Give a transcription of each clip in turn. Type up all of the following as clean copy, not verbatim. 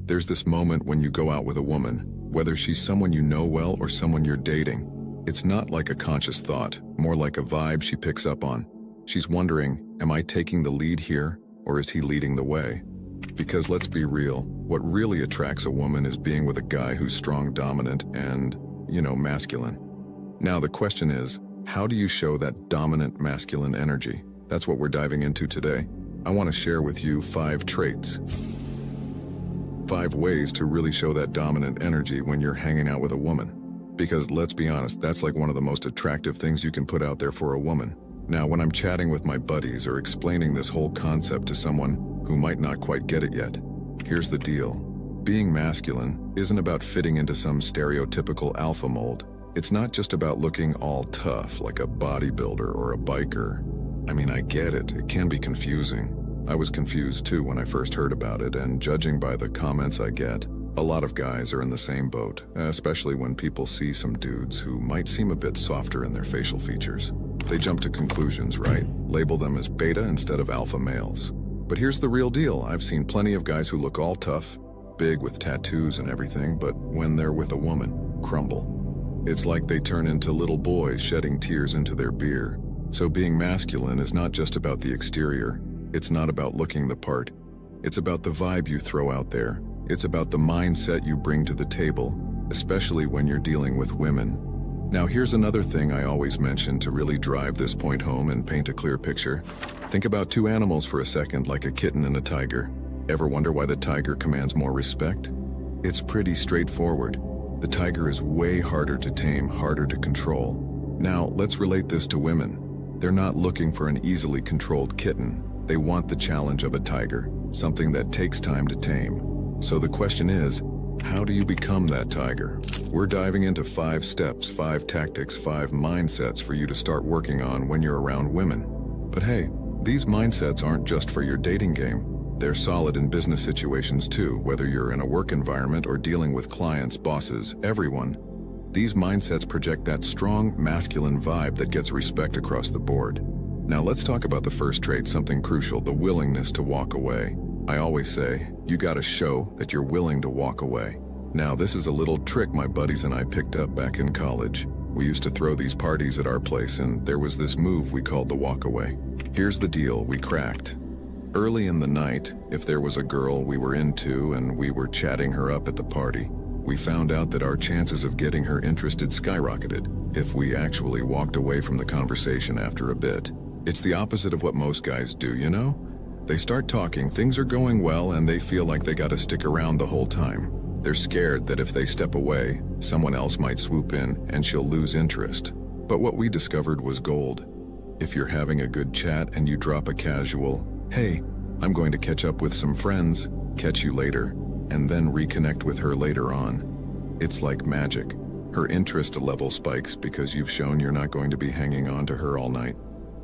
There's this moment when you go out with a woman, whether she's someone you know well or someone you're dating. It's not like a conscious thought, more like a vibe she picks up on. She's wondering, am I taking the lead here, or is he leading the way? Because let's be real, what really attracts a woman is being with a guy who's strong, dominant, and, masculine. Now the question is, how do you show that dominant masculine energy? That's what we're diving into today. I want to share with you 5 traits. 5 ways to really show that dominant energy when you're hanging out with a woman. Because let's be honest, that's like one of the most attractive things you can put out there for a woman. Now, when I'm chatting with my buddies or explaining this whole concept to someone who might not quite get it yet, here's the deal. Being masculine isn't about fitting into some stereotypical alpha mold. It's not just about looking all tough like a bodybuilder or a biker. I mean, I get it. It can be confusing. I was confused too when I first heard about it, and judging by the comments I get, a lot of guys are in the same boat, especially when people see some dudes who might seem a bit softer in their facial features. They jump to conclusions, right? Label them as beta instead of alpha males. But here's the real deal. I've seen plenty of guys who look all tough, big with tattoos and everything, but when they're with a woman, crumble. It's like they turn into little boys shedding tears into their beer. So being masculine is not just about the exterior. It's not about looking the part. It's about the vibe you throw out there. It's about the mindset you bring to the table, especially when you're dealing with women. Now here's another thing I always mention to really drive this point home and paint a clear picture. Think about 2 animals for a second, like a kitten and a tiger. Ever wonder why the tiger commands more respect? It's pretty straightforward. The tiger is way harder to tame, harder to control. Now let's relate this to women. They're not looking for an easily controlled kitten. They want the challenge of a tiger, something that takes time to tame. So the question is, how do you become that tiger? We're diving into 5 steps, 5 tactics, 5 mindsets for you to start working on when you're around women. But hey, these mindsets aren't just for your dating game. They're solid in business situations too, whether you're in a work environment or dealing with clients, bosses, everyone. These mindsets project that strong, masculine vibe that gets respect across the board. Now let's talk about the first trait, something crucial, the willingness to walk away. I always say, you gotta show that you're willing to walk away. Now this is a little trick my buddies and I picked up back in college. We used to throw these parties at our place, and there was this move we called the walk away. Here's the deal we cracked. Early in the night, if there was a girl we were into and we were chatting her up at the party, we found out that our chances of getting her interested skyrocketed if we actually walked away from the conversation after a bit. It's the opposite of what most guys do, you know? They start talking, things are going well, and they feel like they gotta stick around the whole time. They're scared that if they step away, someone else might swoop in and she'll lose interest. But what we discovered was gold. If you're having a good chat and you drop a casual, "Hey, I'm going to catch up with some friends, catch you later," and then reconnect with her later on, it's like magic. Her interest level spikes because you've shown you're not going to be hanging on to her all night.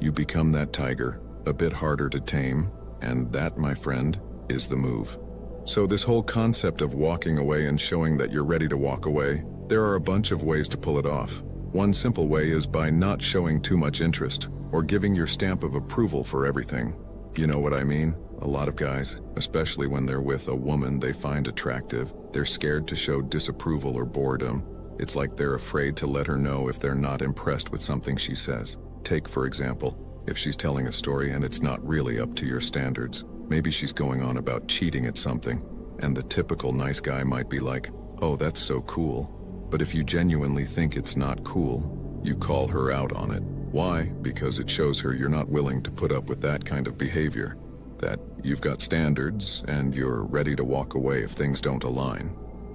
You become that tiger, a bit harder to tame, and that, my friend, is the move. So this whole concept of walking away and showing that you're ready to walk away, there are a bunch of ways to pull it off. One simple way is by not showing too much interest or giving your stamp of approval for everything. You know what I mean? A lot of guys, especially when they're with a woman they find attractive, they're scared to show disapproval or boredom. It's like they're afraid to let her know if they're not impressed with something she says. Take, for example, if she's telling a story and it's not really up to your standards. Maybe she's going on about cheating at something, and the typical nice guy might be like, "Oh, that's so cool." But if you genuinely think it's not cool, you call her out on it. Why? Because it shows her you're not willing to put up with that kind of behavior, that you've got standards and you're ready to walk away if things don't align.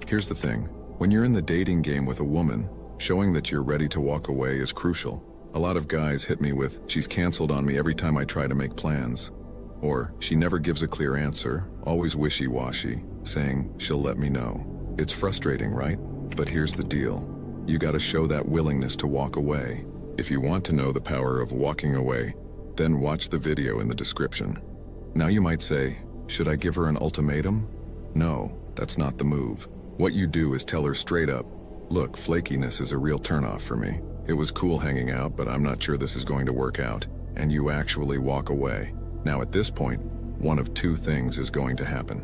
Here's the thing, when you're in the dating game with a woman, showing that you're ready to walk away is crucial. A lot of guys hit me with, "She's canceled on me every time I try to make plans." Or, "She never gives a clear answer, always wishy-washy, saying she'll let me know." It's frustrating, right? But here's the deal. You gotta show that willingness to walk away. If you want to know the power of walking away, then watch the video in the description. Now you might say, should I give her an ultimatum? No, that's not the move. What you do is tell her straight up, "Look, flakiness is a real turnoff for me. It was cool hanging out, but I'm not sure this is going to work out." And you actually walk away. Now at this point, one of 2 things is going to happen.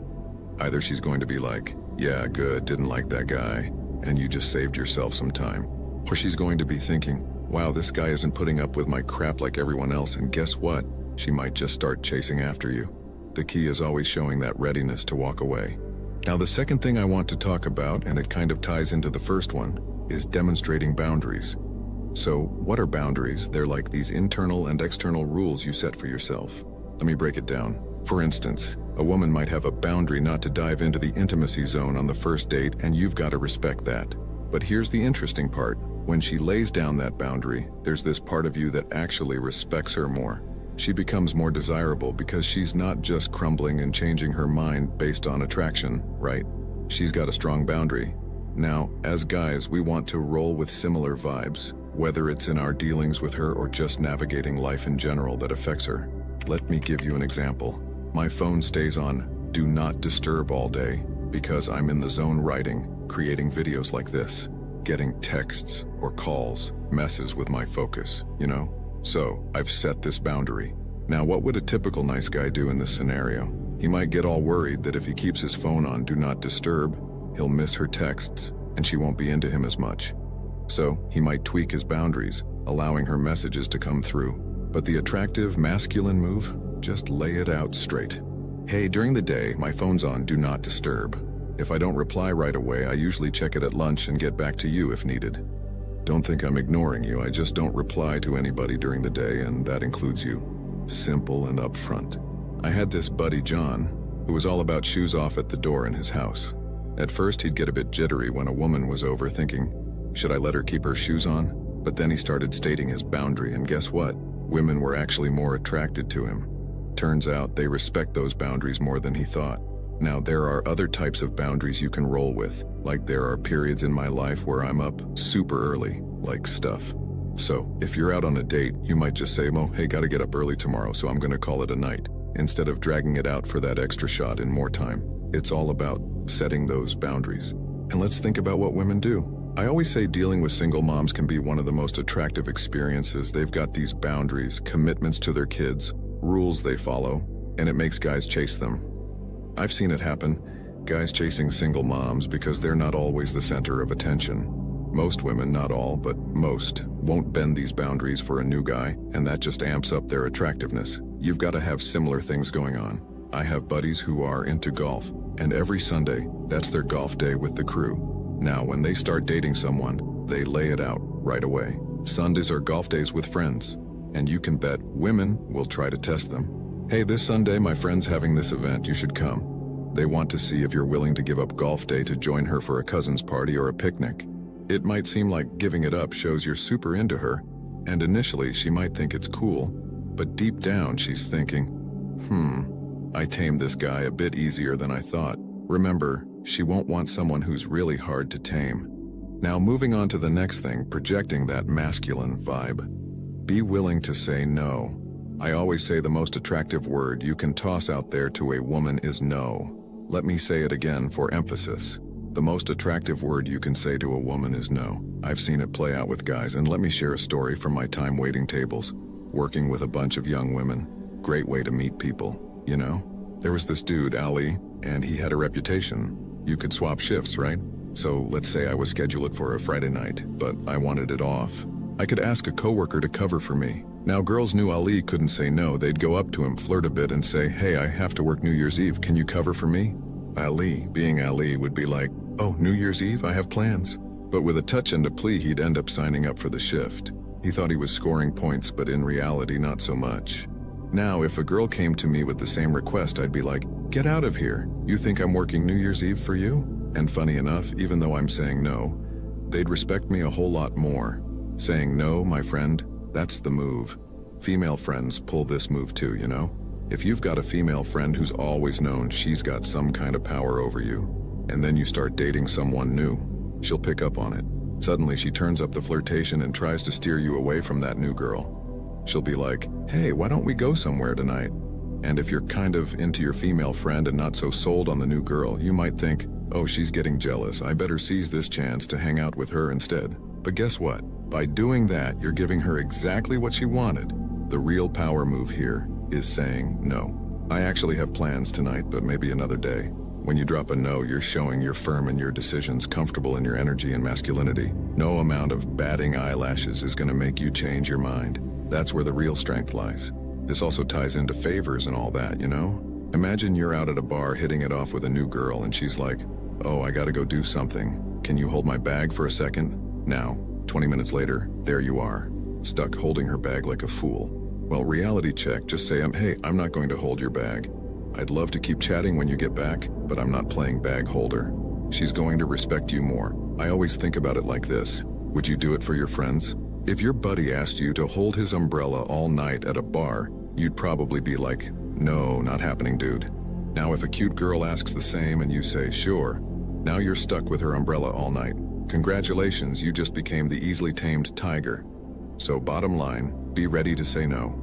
Either she's going to be like, yeah, good, didn't like that guy, and you just saved yourself some time. Or she's going to be thinking, wow, this guy isn't putting up with my crap like everyone else, and guess what? She might just start chasing after you. The key is always showing that readiness to walk away. Now, the second thing I want to talk about, and it kind of ties into the first one, is demonstrating boundaries. So, what are boundaries? They're like these internal and external rules you set for yourself. Let me break it down. For instance, a woman might have a boundary not to dive into the intimacy zone on the first date, and you've got to respect that. But here's the interesting part. When she lays down that boundary, there's this part of you that actually respects her more. She becomes more desirable because she's not just crumbling and changing her mind based on attraction, right? She's got a strong boundary. Now, as guys, we want to roll with similar vibes, whether it's in our dealings with her or just navigating life in general that affects her. Let me give you an example. My phone stays on Do Not Disturb all day because I'm in the zone writing, creating videos like this. Getting texts or calls messes with my focus, you know? So, I've set this boundary. Now, what would a typical nice guy do in this scenario? He might get all worried that if he keeps his phone on Do Not Disturb, he'll miss her texts and she won't be into him as much. So, he might tweak his boundaries, allowing her messages to come through. But the attractive, masculine move? Just lay it out straight. Hey, during the day, my phone's on Do Not Disturb. If I don't reply right away, I usually check it at lunch and get back to you if needed. Don't think I'm ignoring you, I just don't reply to anybody during the day, and that includes you. Simple and upfront. I had this buddy, John, who was all about shoes off at the door in his house. At first, he'd get a bit jittery when a woman was over, thinking, should I let her keep her shoes on? But then he started stating his boundary, and guess what? Women were actually more attracted to him. Turns out they respect those boundaries more than he thought. Now, there are other types of boundaries you can roll with, like there are periods in my life where I'm up super early, like stuff. So, if you're out on a date, you might just say, well, hey, gotta get up early tomorrow, so I'm gonna call it a night, instead of dragging it out for that extra shot in more time. It's all about setting those boundaries. And let's think about what women do. I always say dealing with single moms can be one of the most attractive experiences. They've got these boundaries, commitments to their kids, rules they follow, and it makes guys chase them. I've seen it happen, guys chasing single moms because they're not always the center of attention. Most women, not all, but most, won't bend these boundaries for a new guy, and that just amps up their attractiveness. You've got to have similar things going on. I have buddies who are into golf, and every Sunday, that's their golf day with the crew. Now, when they start dating someone, they lay it out right away. Sundays are golf days with friends, and you can bet women will try to test them. Hey, this Sunday my friend's having this event, you should come. They want to see if you're willing to give up golf day to join her for a cousin's party or a picnic. It might seem like giving it up shows you're super into her, and initially she might think it's cool, but deep down she's thinking, I tamed this guy a bit easier than I thought. Remember, she won't want someone who's really hard to tame. Now, moving on to the next thing, projecting that masculine vibe. Be willing to say no. I always say the most attractive word you can toss out there to a woman is no. Let me say it again for emphasis. The most attractive word you can say to a woman is no. I've seen it play out with guys, and let me share a story from my time waiting tables, working with a bunch of young women. Great way to meet people, you know? There was this dude, Ali, and he had a reputation. You could swap shifts, right? So let's say I was scheduled for a Friday night, but I wanted it off. I could ask a coworker to cover for me. Now, girls knew Ali couldn't say no. They'd go up to him, flirt a bit, and say, hey, I have to work New Year's Eve. Can you cover for me? Ali, being Ali, would be like, oh, New Year's Eve? I have plans. But with a touch and a plea, he'd end up signing up for the shift. He thought he was scoring points, but in reality, not so much. Now, if a girl came to me with the same request, I'd be like, get out of here. You think I'm working New Year's Eve for you? And funny enough, even though I'm saying no, they'd respect me a whole lot more. Saying no, my friend, that's the move. Female friends pull this move too, you know? If you've got a female friend who's always known she's got some kind of power over you, and then you start dating someone new, she'll pick up on it. Suddenly she turns up the flirtation and tries to steer you away from that new girl. She'll be like, hey, why don't we go somewhere tonight? And if you're kind of into your female friend and not so sold on the new girl, you might think, oh, she's getting jealous. I better seize this chance to hang out with her instead. But guess what? By doing that, you're giving her exactly what she wanted. The real power move here is saying no. I actually have plans tonight, but maybe another day. When you drop a no, you're showing you're firm in your decisions, comfortable in your energy and masculinity. No amount of batting eyelashes is going to make you change your mind. That's where the real strength lies. This also ties into favors and all that, you know? Imagine you're out at a bar hitting it off with a new girl and she's like, "Oh, I gotta go do something. Can you hold my bag for a second?" Now, 20 minutes later, there you are, stuck holding her bag like a fool. Well, reality check, just say, "Hey, I'm not going to hold your bag. I'd love to keep chatting when you get back, but I'm not playing bag holder." She's going to respect you more. I always think about it like this. Would you do it for your friends? If your buddy asked you to hold his umbrella all night at a bar, you'd probably be like, "No, not happening, dude." Now if a cute girl asks the same and you say, "Sure," now you're stuck with her umbrella all night. Congratulations, you just became the easily tamed tiger. So bottom line, be ready to say no.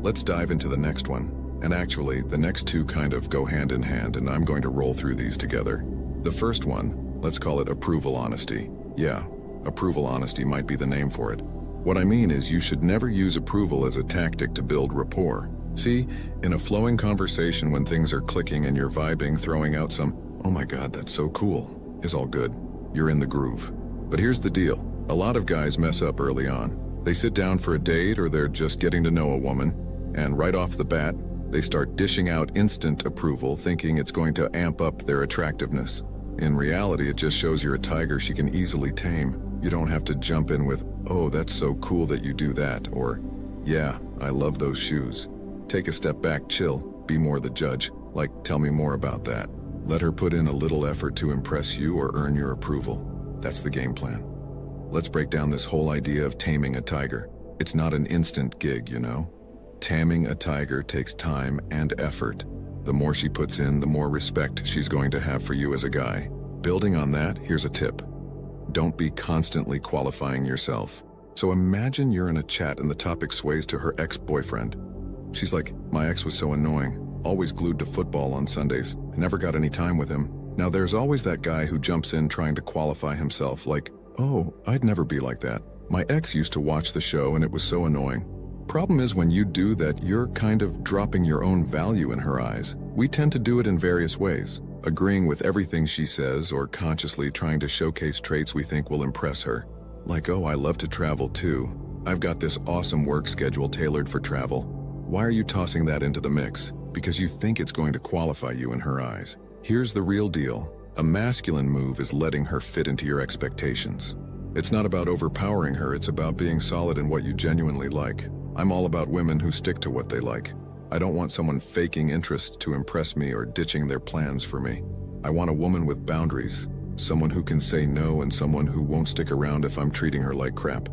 Let's dive into the next one. And actually, the next two kind of go hand in hand, and I'm going to roll through these together. The first one, let's call it approval honesty. Yeah, approval honesty might be the name for it. What I mean is you should never use approval as a tactic to build rapport. See, in a flowing conversation when things are clicking and you're vibing, throwing out some, "Oh my God, that's so cool," is all good. You're in the groove. But here's the deal. A lot of guys mess up early on. They sit down for a date or they're just getting to know a woman, and right off the bat, they start dishing out instant approval, thinking it's going to amp up their attractiveness. In reality, it just shows you're a tiger she can easily tame. You don't have to jump in with, "Oh, that's so cool that you do that," or, "Yeah, I love those shoes." Take a step back, chill, be more the judge, like, "Tell me more about that." Let her put in a little effort to impress you or earn your approval. That's the game plan. Let's break down this whole idea of taming a tiger. It's not an instant gig, you know? Taming a tiger takes time and effort. The more she puts in, the more respect she's going to have for you as a guy. Building on that, here's a tip. Don't be constantly qualifying yourself. So imagine you're in a chat and the topic sways to her ex-boyfriend. She's like, "My ex was so annoying, always glued to football on Sundays. I never got any time with him." Now there's always that guy who jumps in trying to qualify himself like, "Oh, I'd never be like that. My ex used to watch the show and it was so annoying." Problem is when you do that, you're kind of dropping your own value in her eyes. We tend to do it in various ways, agreeing with everything she says or consciously trying to showcase traits we think will impress her. Like, "Oh, I love to travel too. I've got this awesome work schedule tailored for travel." Why are you tossing that into the mix? Because you think it's going to qualify you in her eyes. Here's the real deal. A masculine move is letting her fit into your expectations. It's not about overpowering her, it's about being solid in what you genuinely like. I'm all about women who stick to what they like. I don't want someone faking interest to impress me or ditching their plans for me. I want a woman with boundaries, someone who can say no and someone who won't stick around if I'm treating her like crap.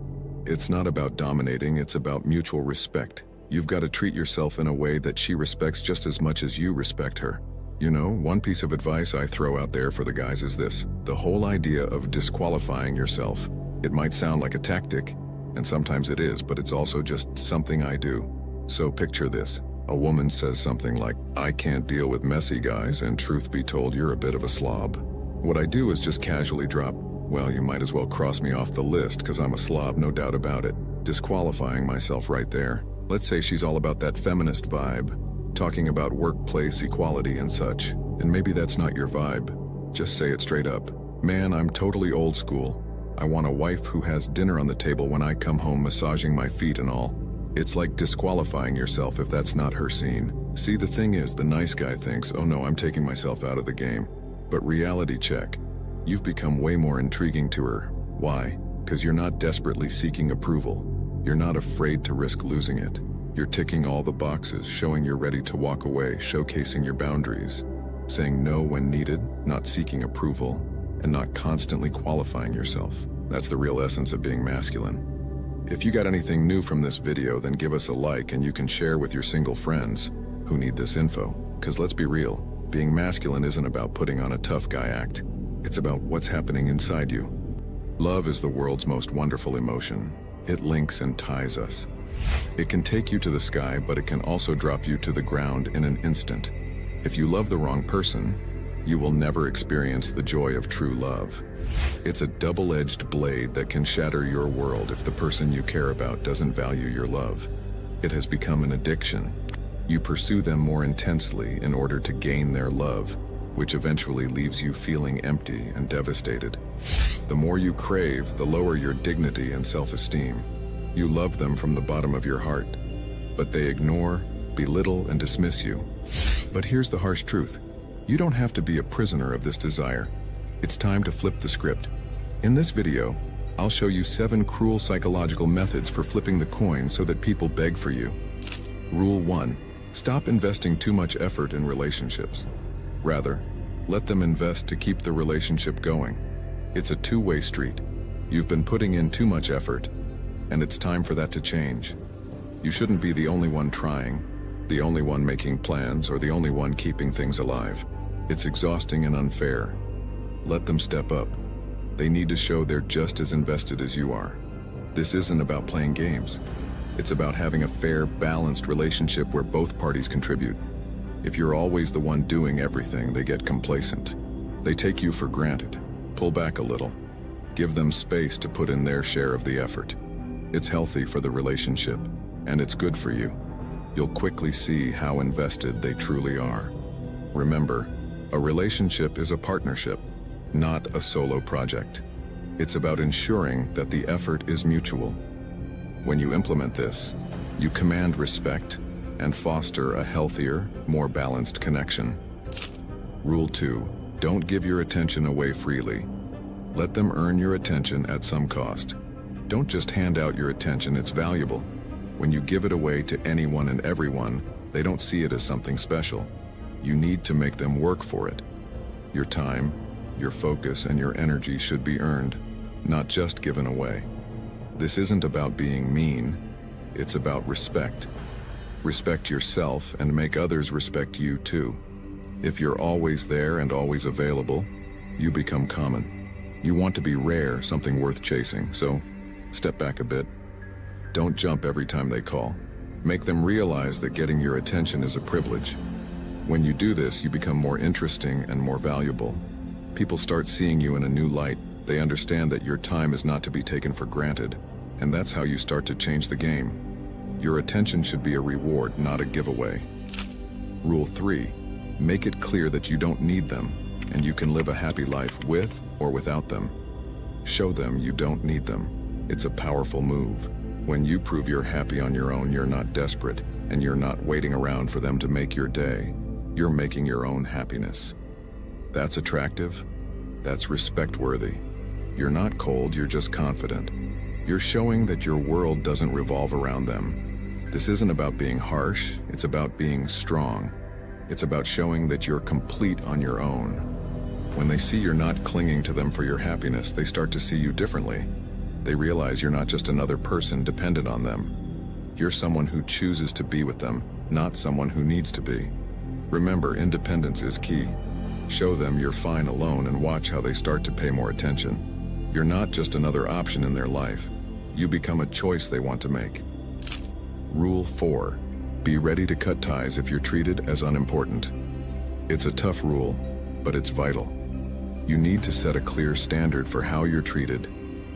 It's not about dominating, it's about mutual respect. You've got to treat yourself in a way that she respects just as much as you respect her. You know, one piece of advice I throw out there for the guys is this: the whole idea of disqualifying yourself. It might sound like a tactic, and sometimes it is, but it's also just something I do. So picture this. A woman says something like, "I can't deal with messy guys, and truth be told, you're a bit of a slob." What I do is just casually drop, "Well, you might as well cross me off the list because I'm a slob, no doubt about it." Disqualifying myself right there. Let's say she's all about that feminist vibe, talking about workplace equality and such, and maybe that's not your vibe. Just say it straight up. "Man, I'm totally old school. I want a wife who has dinner on the table when I come home, massaging my feet and all." It's like disqualifying yourself if that's not her scene. See, the thing is, the nice guy thinks, "Oh no, I'm taking myself out of the game." But reality check. You've become way more intriguing to her. Why? Because you're not desperately seeking approval. You're not afraid to risk losing it. You're ticking all the boxes, showing you're ready to walk away, showcasing your boundaries, saying no when needed, not seeking approval, and not constantly qualifying yourself. That's the real essence of being masculine. If you got anything new from this video, then give us a like and you can share with your single friends who need this info. Because let's be real, being masculine isn't about putting on a tough guy act. It's about what's happening inside you. Love is the world's most wonderful emotion. It links and ties us. It can take you to the sky, but it can also drop you to the ground in an instant. If you love the wrong person, you will never experience the joy of true love. It's a double-edged blade that can shatter your world if the person you care about doesn't value your love. It has become an addiction. You pursue them more intensely in order to gain their love, which eventually leaves you feeling empty and devastated. The more you crave, the lower your dignity and self-esteem. You love them from the bottom of your heart, but they ignore, belittle, and dismiss you. But here's the harsh truth. You don't have to be a prisoner of this desire. It's time to flip the script. In this video, I'll show you 7 cruel psychological methods for flipping the coin so that people beg for you. Rule 1. Stop investing too much effort in relationships. Rather, let them invest to keep the relationship going. It's a two-way street. You've been putting in too much effort, and it's time for that to change. You shouldn't be the only one trying, the only one making plans, or the only one keeping things alive. It's exhausting and unfair. Let them step up. They need to show they're just as invested as you are. This isn't about playing games. It's about having a fair, balanced relationship where both parties contribute. If you're always the one doing everything, they get complacent. They take you for granted. Pull back a little. Give them space to put in their share of the effort. It's healthy for the relationship, and it's good for you. You'll quickly see how invested they truly are. Remember, a relationship is a partnership, not a solo project. It's about ensuring that the effort is mutual. When you implement this, you command respect and foster a healthier, more balanced connection. Rule 2. Don't give your attention away freely. Let them earn your attention at some cost. Don't just hand out your attention, it's valuable. When you give it away to anyone and everyone, they don't see it as something special. You need to make them work for it. Your time, your focus, and your energy should be earned, not just given away. This isn't about being mean, it's about respect. Respect yourself and make others respect you too. If you're always there and always available, you become common. You want to be rare, something worth chasing, so step back a bit. Don't jump every time they call. Make them realize that getting your attention is a privilege. When you do this, you become more interesting and more valuable. People start seeing you in a new light. They understand that your time is not to be taken for granted, and that's how you start to change the game. Your attention should be a reward, not a giveaway. Rule 3. Make it clear that you don't need them, and you can live a happy life with or without them. Show them you don't need them. It's a powerful move. When you prove you're happy on your own, you're not desperate, and you're not waiting around for them to make your day. You're making your own happiness. That's attractive. That's respect-worthy. You're not cold, you're just confident. You're showing that your world doesn't revolve around them. This isn't about being harsh, it's about being strong. It's about showing that you're complete on your own. When they see you're not clinging to them for your happiness, they start to see you differently. They realize you're not just another person dependent on them. You're someone who chooses to be with them, not someone who needs to be. Remember, independence is key. Show them you're fine alone and watch how they start to pay more attention. You're not just another option in their life. You become a choice they want to make. Rule 4. Be ready to cut ties if you're treated as unimportant. It's a tough rule, but it's vital. You need to set a clear standard for how you're treated,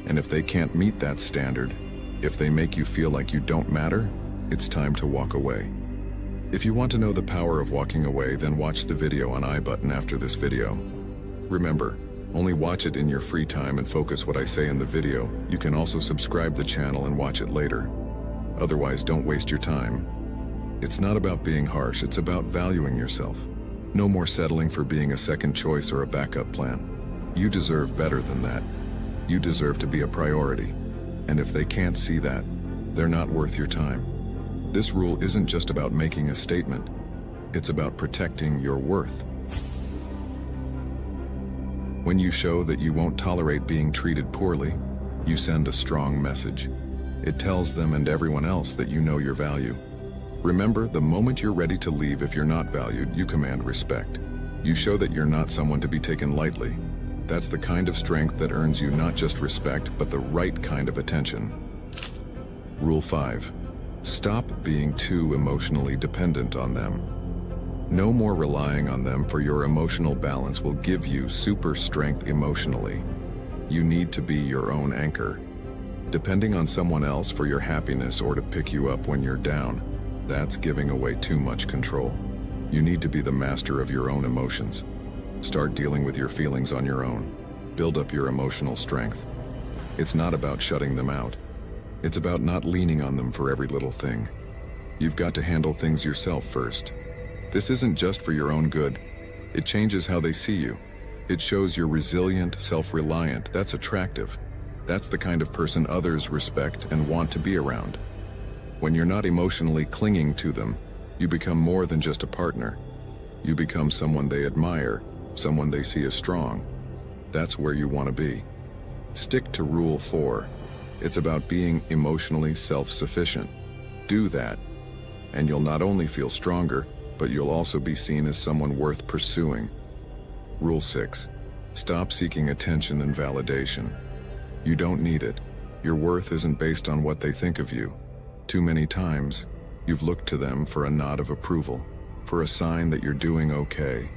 and if they can't meet that standard, if they make you feel like you don't matter, it's time to walk away. If you want to know the power of walking away, then watch the video on I button after this video. Remember, only watch it in your free time and focus what I say in the video. You can also subscribe the channel and watch it later. Otherwise, don't waste your time. It's not about being harsh, it's about valuing yourself. No more settling for being a second choice or a backup plan. You deserve better than that. You deserve to be a priority. And if they can't see that, they're not worth your time. This rule isn't just about making a statement. It's about protecting your worth. When you show that you won't tolerate being treated poorly, you send a strong message. It tells them and everyone else that you know your value. Remember, the moment you're ready to leave if you're not valued, you command respect. You show that you're not someone to be taken lightly. That's the kind of strength that earns you not just respect, but the right kind of attention. Rule 5. Stop being too emotionally dependent on them. No more relying on them for your emotional balance will give you super strength emotionally. You need to be your own anchor. Depending on someone else for your happiness or to pick you up when you're down, that's giving away too much control. You need to be the master of your own emotions. Start dealing with your feelings on your own. Build up your emotional strength. It's not about shutting them out. It's about not leaning on them for every little thing. You've got to handle things yourself first. This isn't just for your own good. It changes how they see you. It shows you're resilient, self-reliant. That's attractive. That's the kind of person others respect and want to be around. When you're not emotionally clinging to them, you become more than just a partner. You become someone they admire, someone they see as strong. That's where you want to be. Stick to Rule 4. It's about being emotionally self-sufficient. Do that, and you'll not only feel stronger, but you'll also be seen as someone worth pursuing. Rule 6. Stop seeking attention and validation. You don't need it. Your worth isn't based on what they think of you. Too many times, you've looked to them for a nod of approval, for a sign that you're doing okay.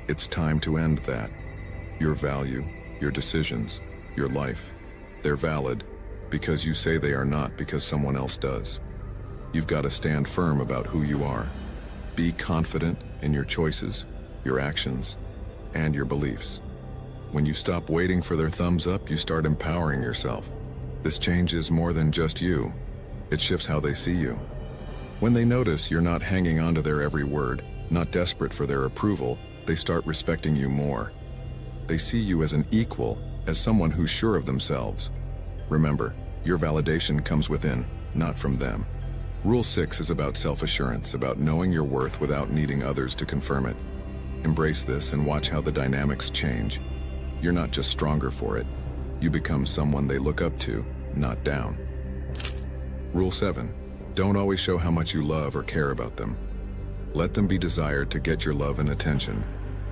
It's time to end that. Your value, your decisions, your life, they're valid because you say they are not because someone else does. You've got to stand firm about who you are. Be confident in your choices, your actions, and your beliefs. When you stop waiting for their thumbs up, you start empowering yourself. This changes more than just you. It shifts how they see you. When they notice you're not hanging on to their every word, not desperate for their approval, they start respecting you more. They see you as an equal, as someone who's sure of themselves. Remember, your validation comes within, not from them. Rule 6 is about self-assurance, about knowing your worth without needing others to confirm it. Embrace this and watch how the dynamics change. You're not just stronger for it. You become someone they look up to, not down. Rule 7. Don't always show how much you love or care about them. Let them be desired to get your love and attention.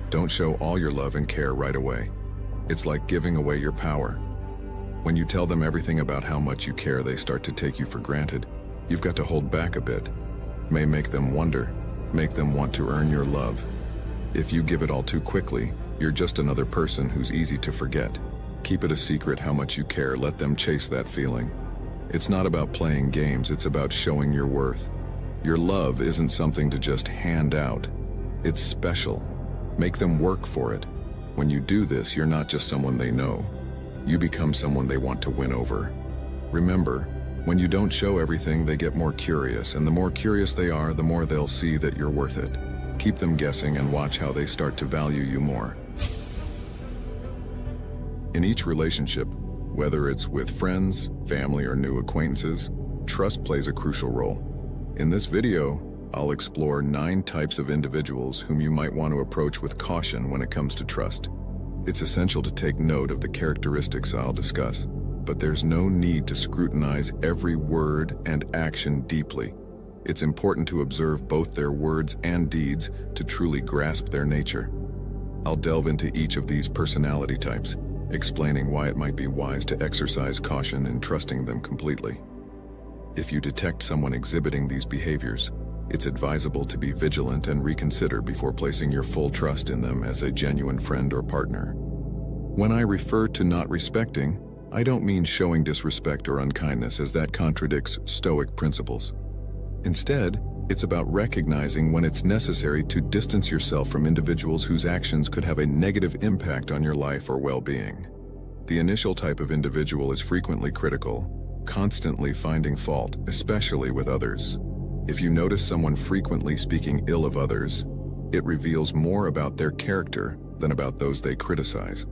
Don't show all your love and care right away. It's like giving away your power. When you tell them everything about how much you care, they start to take you for granted. You've got to hold back a bit. May make them wonder, make them want to earn your love. If you give it all too quickly, you're just another person who's easy to forget. Keep it a secret how much you care. Let them chase that feeling. It's not about playing games, it's about showing your worth. Your love isn't something to just hand out. It's special. Make them work for it. When you do this, you're not just someone they know. You become someone they want to win over. Remember, when you don't show everything, they get more curious, and the more curious they are, the more they'll see that you're worth it. Keep them guessing and watch how they start to value you more. In each relationship, whether it's with friends, family, or new acquaintances, trust plays a crucial role. In this video, I'll explore 9 types of individuals whom you might want to approach with caution when it comes to trust. It's essential to take note of the characteristics I'll discuss, but there's no need to scrutinize every word and action deeply. It's important to observe both their words and deeds to truly grasp their nature. I'll delve into each of these personality types, explaining why it might be wise to exercise caution in trusting them completely. If you detect someone exhibiting these behaviors, it's advisable to be vigilant and reconsider before placing your full trust in them as a genuine friend or partner. When I refer to not respecting, I don't mean showing disrespect or unkindness, as that contradicts Stoic principles. Instead, it's about recognizing when it's necessary to distance yourself from individuals whose actions could have a negative impact on your life or well-being. The initial type of individual is frequently critical, constantly finding fault, especially with others. If you notice someone frequently speaking ill of others, it reveals more about their character than about those they criticize.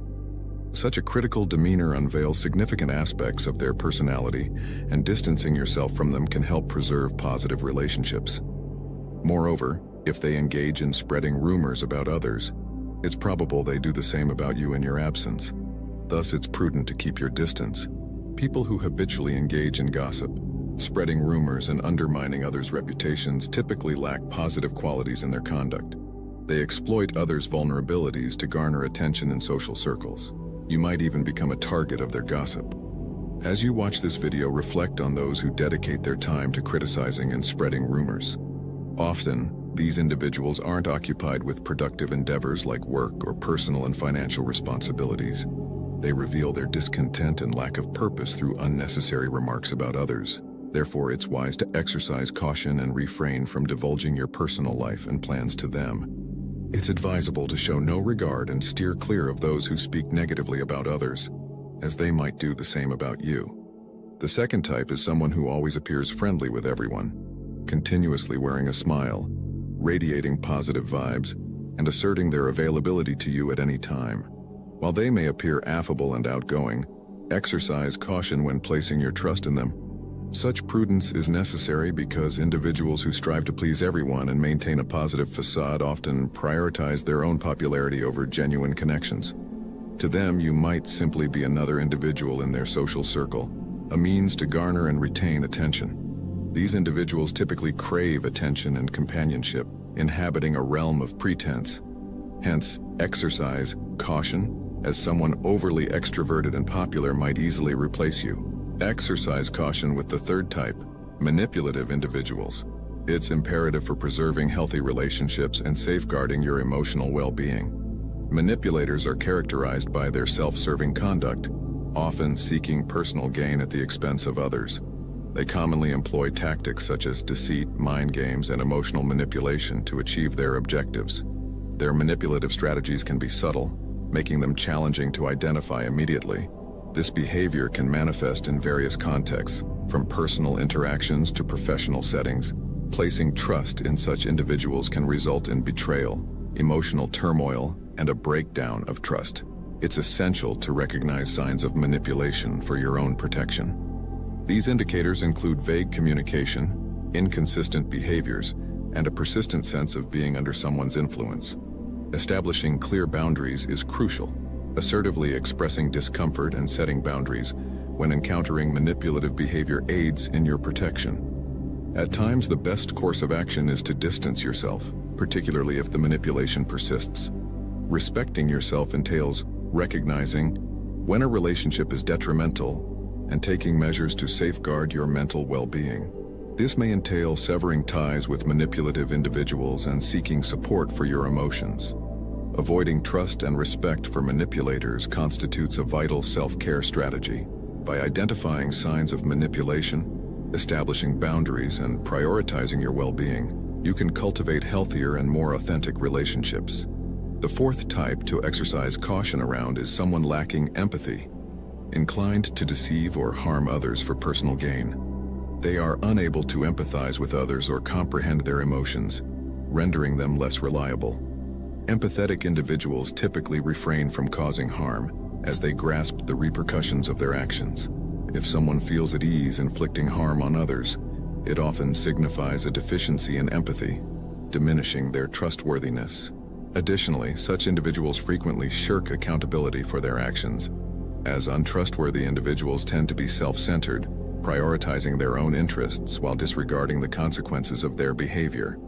Such a critical demeanor unveils significant aspects of their personality, and distancing yourself from them can help preserve positive relationships. Moreover, if they engage in spreading rumors about others, it's probable they do the same about you in your absence. Thus, it's prudent to keep your distance. People who habitually engage in gossip, spreading rumors, and undermining others' reputations typically lack positive qualities in their conduct. They exploit others' vulnerabilities to garner attention in social circles. You might even become a target of their gossip. As you watch this video, reflect on those who dedicate their time to criticizing and spreading rumors. Often, these individuals aren't occupied with productive endeavors like work or personal and financial responsibilities. They reveal their discontent and lack of purpose through unnecessary remarks about others. Therefore, it's wise to exercise caution and refrain from divulging your personal life and plans to them. It's advisable to show no regard and steer clear of those who speak negatively about others, as they might do the same about you. The second type is someone who always appears friendly with everyone, continuously wearing a smile, radiating positive vibes, and asserting their availability to you at any time. While they may appear affable and outgoing, exercise caution when placing your trust in them. Such prudence is necessary because individuals who strive to please everyone and maintain a positive facade often prioritize their own popularity over genuine connections. To them, you might simply be another individual in their social circle, a means to garner and retain attention. These individuals typically crave attention and companionship, inhabiting a realm of pretense. Hence, exercise caution, as someone overly extroverted and popular might easily replace you. Exercise caution with the third type, manipulative individuals. It's imperative for preserving healthy relationships and safeguarding your emotional well-being. Manipulators are characterized by their self-serving conduct, often seeking personal gain at the expense of others. They commonly employ tactics such as deceit, mind games, and emotional manipulation to achieve their objectives. Their manipulative strategies can be subtle, making them challenging to identify immediately. This behavior can manifest in various contexts, from personal interactions to professional settings. Placing trust in such individuals can result in betrayal, emotional turmoil, and a breakdown of trust. It's essential to recognize signs of manipulation for your own protection. These indicators include vague communication, inconsistent behaviors, and a persistent sense of being under someone's influence. Establishing clear boundaries is crucial. Assertively expressing discomfort and setting boundaries when encountering manipulative behavior aids in your protection. At times, the best course of action is to distance yourself, particularly if the manipulation persists. Respecting yourself entails recognizing when a relationship is detrimental and taking measures to safeguard your mental well-being. This may entail severing ties with manipulative individuals and seeking support for your emotions. Avoiding trust and respect for manipulators constitutes a vital self-care strategy. By identifying signs of manipulation, establishing boundaries, and prioritizing your well-being, you can cultivate healthier and more authentic relationships. The fourth type to exercise caution around is someone lacking empathy, inclined to deceive or harm others for personal gain. They are unable to empathize with others or comprehend their emotions, rendering them less reliable. Empathetic individuals typically refrain from causing harm, as they grasp the repercussions of their actions. If someone feels at ease inflicting harm on others, it often signifies a deficiency in empathy, diminishing their trustworthiness. Additionally, such individuals frequently shirk accountability for their actions, as untrustworthy individuals tend to be self-centered, prioritizing their own interests while disregarding the consequences of their behavior.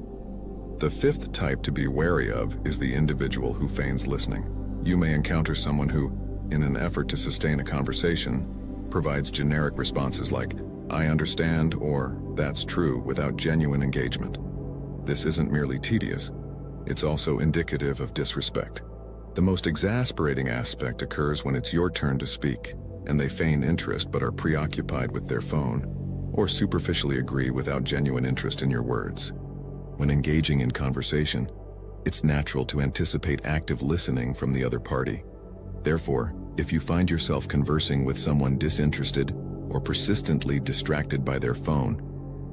The fifth type to be wary of is the individual who feigns listening. You may encounter someone who, in an effort to sustain a conversation, provides generic responses like, "I understand," or "That's true," without genuine engagement. This isn't merely tedious, it's also indicative of disrespect. The most exasperating aspect occurs when it's your turn to speak, and they feign interest but are preoccupied with their phone, or superficially agree without genuine interest in your words. When engaging in conversation, it's natural to anticipate active listening from the other party. Therefore, if you find yourself conversing with someone disinterested or persistently distracted by their phone,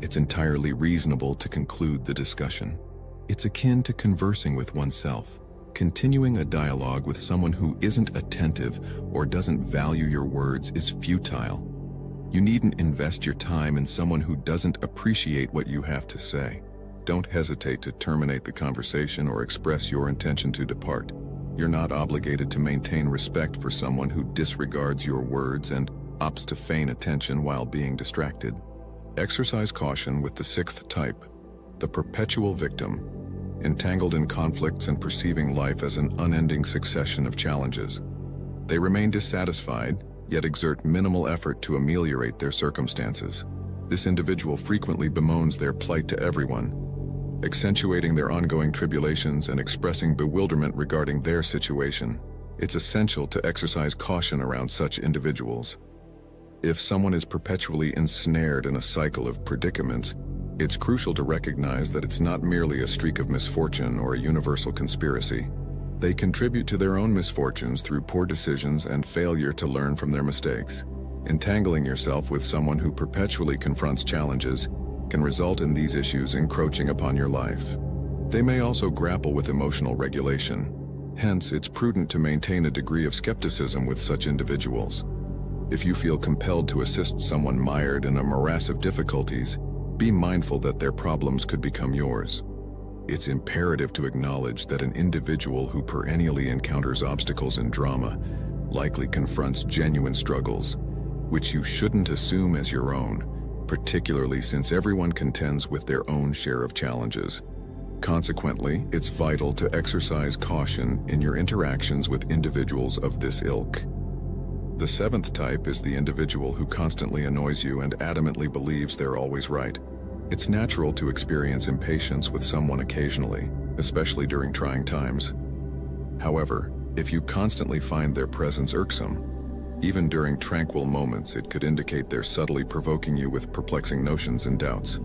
it's entirely reasonable to conclude the discussion. It's akin to conversing with oneself. Continuing a dialogue with someone who isn't attentive or doesn't value your words is futile. You needn't invest your time in someone who doesn't appreciate what you have to say. Don't hesitate to terminate the conversation or express your intention to depart. You're not obligated to maintain respect for someone who disregards your words and opts to feign attention while being distracted. Exercise caution with the sixth type, the perpetual victim, entangled in conflicts and perceiving life as an unending succession of challenges. They remain dissatisfied, yet exert minimal effort to ameliorate their circumstances. This individual frequently bemoans their plight to everyone, accentuating their ongoing tribulations and expressing bewilderment regarding their situation. It's essential to exercise caution around such individuals. If someone is perpetually ensnared in a cycle of predicaments, It's crucial to recognize that it's not merely a streak of misfortune or a universal conspiracy. They contribute to their own misfortunes through poor decisions and failure to learn from their mistakes. Entangling yourself with someone who perpetually confronts challenges can result in these issues encroaching upon your life. They may also grapple with emotional regulation. Hence, it's prudent to maintain a degree of skepticism with such individuals. If you feel compelled to assist someone mired in a morass of difficulties, be mindful that their problems could become yours. It's imperative to acknowledge that an individual who perennially encounters obstacles and drama likely confronts genuine struggles, which you shouldn't assume as your own, particularly since everyone contends with their own share of challenges. Consequently, it's vital to exercise caution in your interactions with individuals of this ilk. The seventh type is the individual who constantly annoys you and adamantly believes they're always right. It's natural to experience impatience with someone occasionally, especially during trying times. However, if you constantly find their presence irksome, even during tranquil moments, it could indicate they're subtly provoking you with perplexing notions and doubts.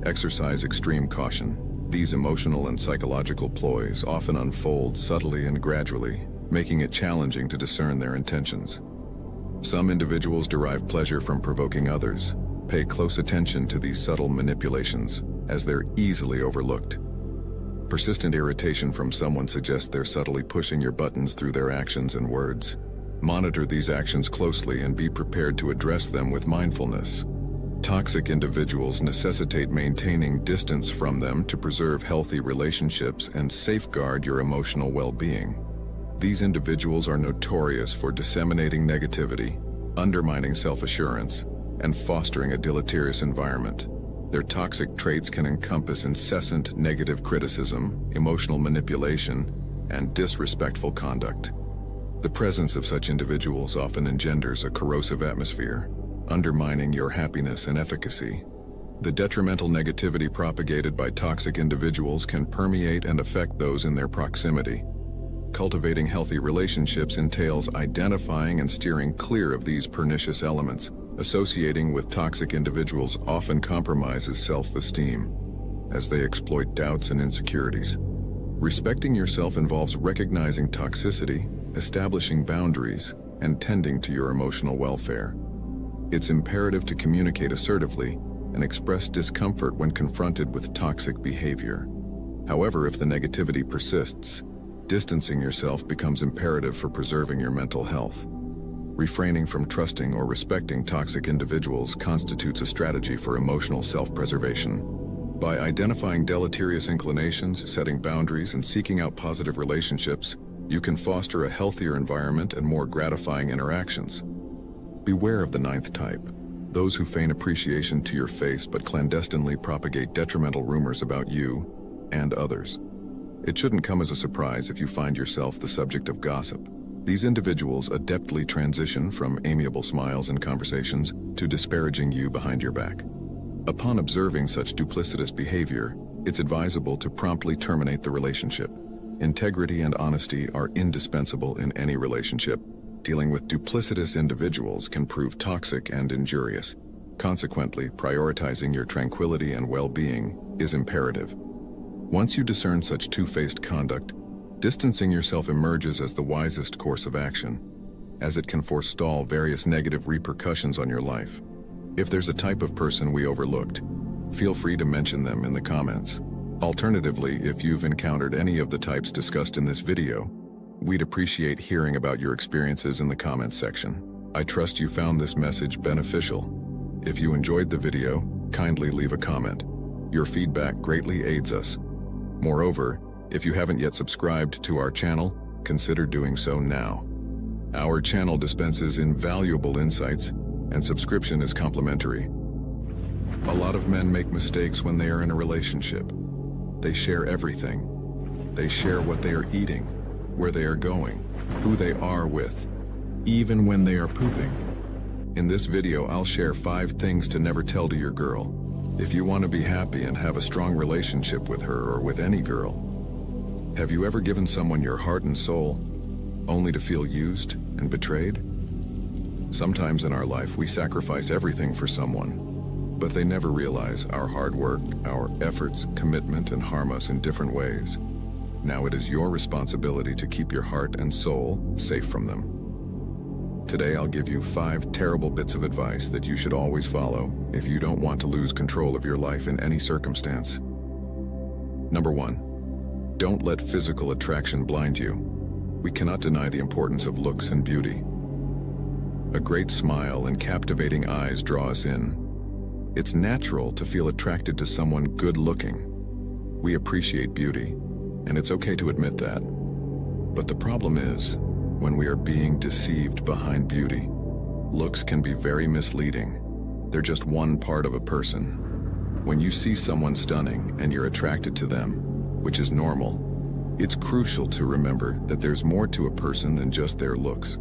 Exercise extreme caution. These emotional and psychological ploys often unfold subtly and gradually, making it challenging to discern their intentions. Some individuals derive pleasure from provoking others. Pay close attention to these subtle manipulations, as they're easily overlooked. Persistent irritation from someone suggests they're subtly pushing your buttons through their actions and words. Monitor these actions closely and be prepared to address them with mindfulness. Toxic individuals necessitate maintaining distance from them to preserve healthy relationships and safeguard your emotional well-being. These individuals are notorious for disseminating negativity, undermining self-assurance, and fostering a deleterious environment. Their toxic traits can encompass incessant negative criticism, emotional manipulation, and disrespectful conduct. The presence of such individuals often engenders a corrosive atmosphere, undermining your happiness and efficacy. The detrimental negativity propagated by toxic individuals can permeate and affect those in their proximity. Cultivating healthy relationships entails identifying and steering clear of these pernicious elements. Associating with toxic individuals often compromises self-esteem, as they exploit doubts and insecurities. Respecting yourself involves recognizing toxicity, establishing boundaries, and tending to your emotional welfare. It's imperative to communicate assertively and express discomfort when confronted with toxic behavior. However, if the negativity persists, distancing yourself becomes imperative for preserving your mental health. Refraining from trusting or respecting toxic individuals constitutes a strategy for emotional self-preservation. By identifying deleterious inclinations, setting boundaries, and seeking out positive relationships, you can foster a healthier environment and more gratifying interactions. Beware of the ninth type, those who feign appreciation to your face but clandestinely propagate detrimental rumors about you and others. It shouldn't come as a surprise if you find yourself the subject of gossip. These individuals adeptly transition from amiable smiles and conversations to disparaging you behind your back. Upon observing such duplicitous behavior, it's advisable to promptly terminate the relationship. Integrity and honesty are indispensable in any relationship. Dealing with duplicitous individuals can prove toxic and injurious. Consequently, prioritizing your tranquility and well-being is imperative. Once you discern such two-faced conduct, distancing yourself emerges as the wisest course of action, as it can forestall various negative repercussions on your life. If there's a type of person we overlooked, feel free to mention them in the comments. Alternatively, if you've encountered any of the types discussed in this video, we'd appreciate hearing about your experiences in the comments section. I trust you found this message beneficial. If you enjoyed the video, kindly leave a comment. Your feedback greatly aids us. Moreover, if you haven't yet subscribed to our channel, consider doing so now. Our channel dispenses invaluable insights, and subscription is complimentary. A lot of men make mistakes when they are in a relationship. They share everything. They share what they are eating, where they are going, who they are with, even when they are pooping. In this video, I'll share 5 things to never tell to your girl. If you want to be happy and have a strong relationship with her or with any girl. Have you ever given someone your heart and soul, only to feel used and betrayed? Sometimes in our life, we sacrifice everything for someone, But they never realize our hard work, our efforts, commitment, and harm us in different ways. Now it is your responsibility to keep your heart and soul safe from them. Today I'll give you 5 terrible bits of advice that you should always follow if you don't want to lose control of your life in any circumstance. Number 1. Don't let physical attraction blind you. We cannot deny the importance of looks and beauty. A great smile and captivating eyes draw us in. It's natural to feel attracted to someone good-looking. We appreciate beauty, and it's okay to admit that. But the problem is, when we are being deceived behind beauty, looks can be very misleading. They're just one part of a person. When you see someone stunning and you're attracted to them, which is normal, it's crucial to remember that there's more to a person than just their looks.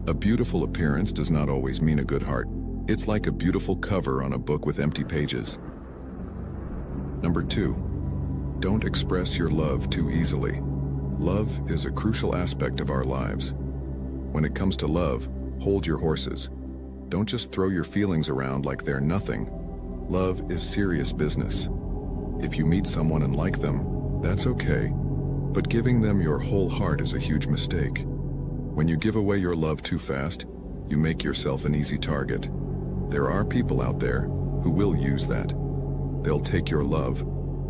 A beautiful appearance does not always mean a good heart. It's like a beautiful cover on a book with empty pages. Number 2, don't express your love too easily. Love is a crucial aspect of our lives. When it comes to love, hold your horses. Don't just throw your feelings around like they're nothing. Love is serious business. If you meet someone and like them, that's okay. But giving them your whole heart is a huge mistake. When you give away your love too fast, you make yourself an easy target. There are people out there who will use that. They'll take your love,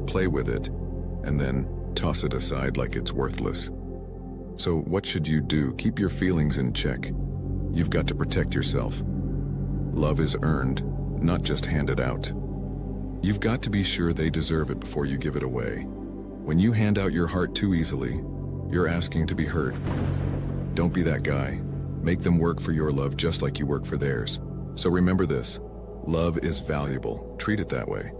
play with it, and then toss it aside like it's worthless. So what should you do? Keep your feelings in check. You've got to protect yourself. Love is earned, not just handed out. You've got to be sure they deserve it before you give it away. When you hand out your heart too easily, you're asking to be hurt. Don't be that guy. Make them work for your love just like you work for theirs. So remember this, love is valuable. Treat it that way.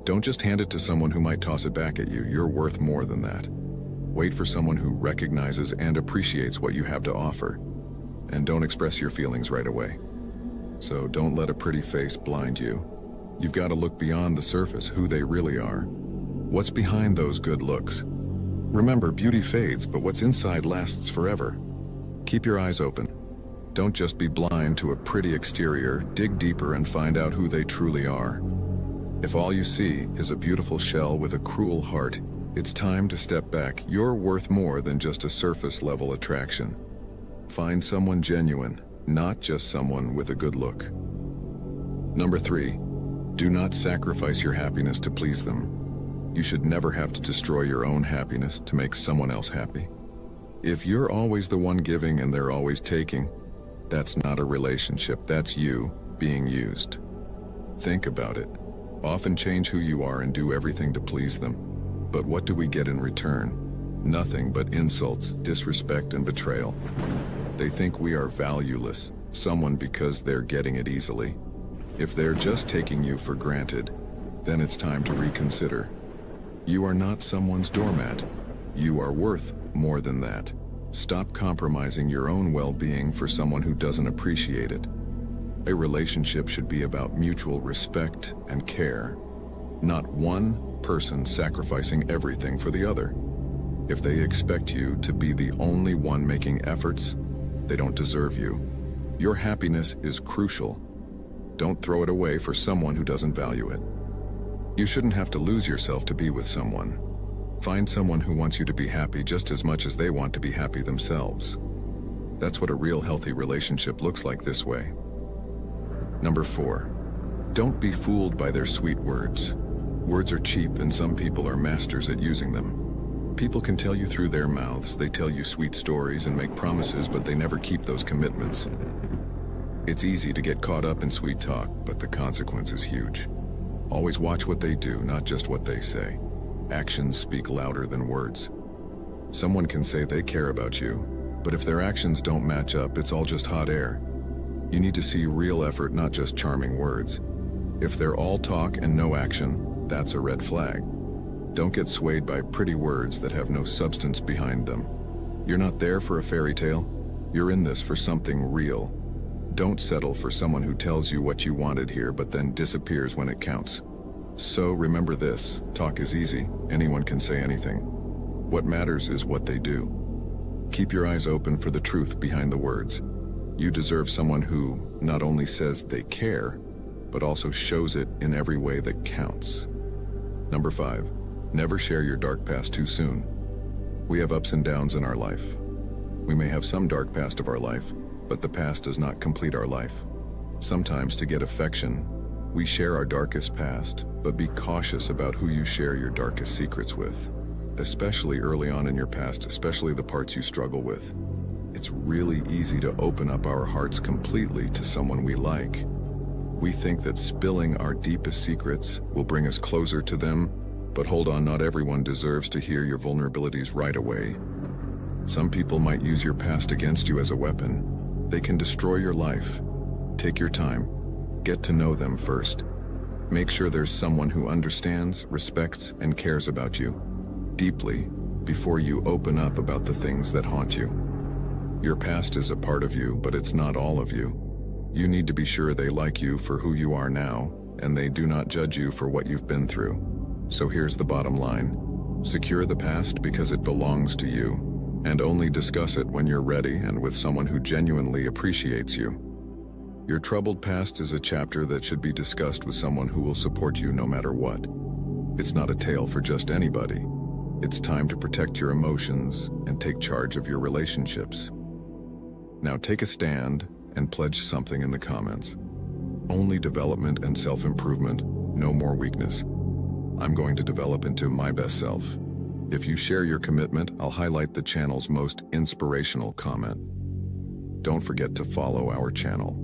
Don't just hand it to someone who might toss it back at you. You're worth more than that. Wait for someone who recognizes and appreciates what you have to offer. And don't express your feelings right away. So don't let a pretty face blind you. You've got to look beyond the surface, who they really are. What's behind those good looks? Remember, beauty fades, but what's inside lasts forever. Keep your eyes open. Don't just be blind to a pretty exterior. Dig deeper and find out who they truly are. If all you see is a beautiful shell with a cruel heart, it's time to step back. You're worth more than just a surface-level attraction. Find someone genuine, not just someone with a good look. Number 3, do not sacrifice your happiness to please them. You should never have to destroy your own happiness to make someone else happy. If you're always the one giving and they're always taking, that's not a relationship, that's you being used. Think about it. Often change who you are and do everything to please them. But what do we get in return? Nothing but insults, disrespect, and betrayal. They think we are valueless, someone because they're getting it easily. If they're just taking you for granted, then it's time to reconsider. You are not someone's doormat. You are worth more than that. Stop compromising your own well-being for someone who doesn't appreciate it. A relationship should be about mutual respect and care, not one person sacrificing everything for the other. If they expect you to be the only one making efforts, they don't deserve you. Your happiness is crucial. Don't throw it away for someone who doesn't value it. You shouldn't have to lose yourself to be with someone. Find someone who wants you to be happy just as much as they want to be happy themselves. That's what a real healthy relationship looks like this way. Number 4, don't be fooled by their sweet words. Words are cheap and some people are masters at using them. People can tell you through their mouths, they tell you sweet stories and make promises, but they never keep those commitments. It's easy to get caught up in sweet talk, but the consequence is huge. Always watch what they do, not just what they say. Actions speak louder than words. Someone can say they care about you, but if their actions don't match up, it's all just hot air. You need to see real effort, not just charming words. If they're all talk and no action, that's a red flag. Don't get swayed by pretty words that have no substance behind them. You're not there for a fairy tale. You're in this for something real. Don't settle for someone who tells you what you wanted here but then disappears when it counts. So remember this, talk is easy, anyone can say anything. What matters is what they do. Keep your eyes open for the truth behind the words. You deserve someone who not only says they care, but also shows it in every way that counts. Number 5, never share your dark past too soon. We have ups and downs in our life. We may have some dark past of our life, but the past does not complete our life. Sometimes to get affection, we share our darkest past, but be cautious about who you share your darkest secrets with, especially early on in your past, especially the parts you struggle with. It's really easy to open up our hearts completely to someone we like. We think that spilling our deepest secrets will bring us closer to them, but hold on, not everyone deserves to hear your vulnerabilities right away. Some people might use your past against you as a weapon. They can destroy your life. Take your time. Get to know them first. Make sure there's someone who understands, respects, and cares about you deeply before you open up about the things that haunt you. Your past is a part of you, but it's not all of you. You need to be sure they like you for who you are now, and they do not judge you for what you've been through. So here's the bottom line. Secure the past because it belongs to you, and only discuss it when you're ready and with someone who genuinely appreciates you. Your troubled past is a chapter that should be discussed with someone who will support you no matter what. It's not a tale for just anybody. It's time to protect your emotions and take charge of your relationships. Now take a stand and pledge something in the comments. Only development and self-improvement, no more weakness. I'm going to develop into my best self. If you share your commitment, I'll highlight the channel's most inspirational comment. Don't forget to follow our channel.